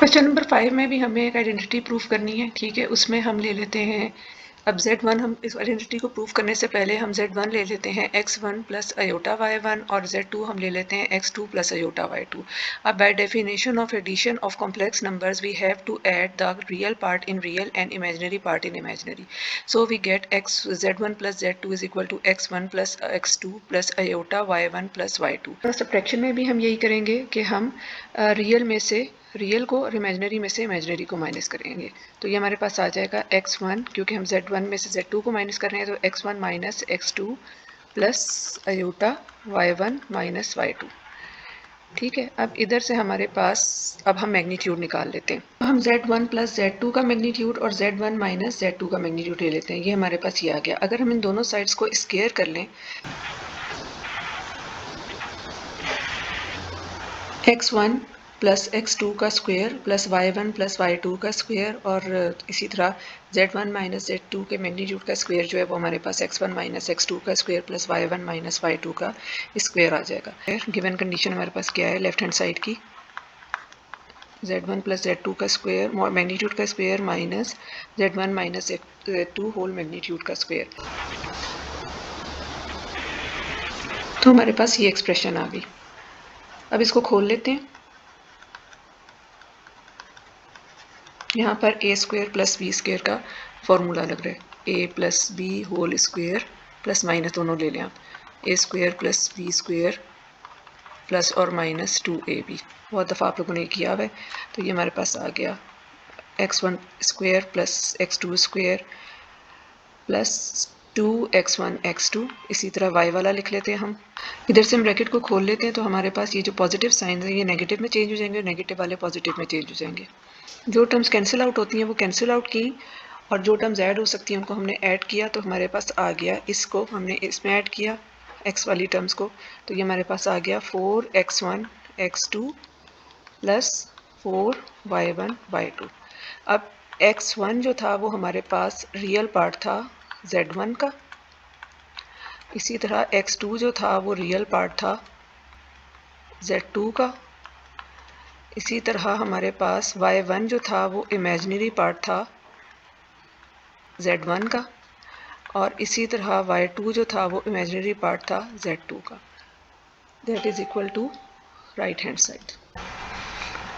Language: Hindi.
क्वेश्चन नंबर 5 में भी हमें एक आइडेंटिटी प्रूफ करनी है, ठीक है। उसमें हम ले लेते हैं, अब Z1, हम इस आइडेंटिटी को प्रूफ करने से पहले हम Z1 ले लेते हैं x1 प्लस अयोटा y1 और Z2 हम ले लेते हैं x2 प्लस अयोटा y2। अब by definition of addition of complex numbers we have to add the real part in real and imaginary part in imaginary, so we get Z1 plus Z2 is equal to x1 plus x2 plus iota y1 plus y2। Subtraction में भी हम यही करेंगे कि हम रियल में से रियल को और इमेजिनरी में से इमेजिनरी को माइनस करेंगे। तो ये हमारे पास आ जाएगा x1, क्योंकि हम Z1 में से Z2 को माइनस कर रहे हैं, तो x1 minus x2 plus iota y1 minus y2। ठीक है, अब इधर से हमारे पास अब हम मैग्नीट्यूड निकाल लेते हैं। तो हम Z1 प्लस Z2 का मैग्नीट्यूड और Z1 माइनस Z2 का मैग्नीट्यूड ले लेते हैं। ये हमारे पास ये आ गया। अगर हम इन दोनों साइड्स को स्क्वायर कर लें, x1 प्लस x2 का square plus y1 plus y2 का स्क्वायर, और इसी तरह z1 माइनस z2 के मैग्नीट्यूड का स्क्वायर जो है वो हमारे पास x1 माइनस x2 का square plus y1 minus y2 का स्क्वायर आ जाएगा। गिवन कंडीशन हमारे पास क्या है लेफ्ट हैंड साइड की, z1 प्लस z2 का स्क्वायर मैग्नीट्यूड का square minus z1 minus z2 whole magnitude का स्क्वायर। तो हमारे पास ये एक्सप्रेशन आ गई। अब इसको खोल लेते हैं। यहाँ पर A square plus B square का फॉर्मूला लग रहा है, A plus B whole square plus minus दोनों ले लें आप, A square plus B square plus और माइनस 2ab। बहुत दफ़ा आप लोगों ने किया हुआ है। तो ये हमारे पास आ गया x1 square plus x2 square plus 2x1 x2। इसी तरह y वाला लिख लेते हैं हम। इधर से हम ब्रैकेट को खोल लेते हैं, तो हमारे पास ये जो पॉजिटिव साइन है ये नेगेटिव में चेंज हो जाएंगे और नेगेटिव वाले पॉजिटिव में चेंज हो जाएंगे। जो टर्म्स कैंसिल आउट होती हैं वो कैंसिल आउट की, और जो टर्म्स ऐड हो सकती हैं उनको हमने ऐड किया। तो हमारे पास आ गया, इसको हमने इसमें ऐड किया x वाली टर्म्स को, तो ये हमारे पास आ गया 4x1 x2 plus 4y1 y2। अब x1 जो था वो हमारे पास रियल पार्ट था z1 का, इसी तरह x2 जो था वो रियल पार्ट था z2 का, इसी तरह हमारे पास y1 जो था वो इमेजिनरी पार्ट था z1 का, और इसी तरह y2 जो था वो इमेजिनरी पार्ट था z2 का। That is equal to right hand side.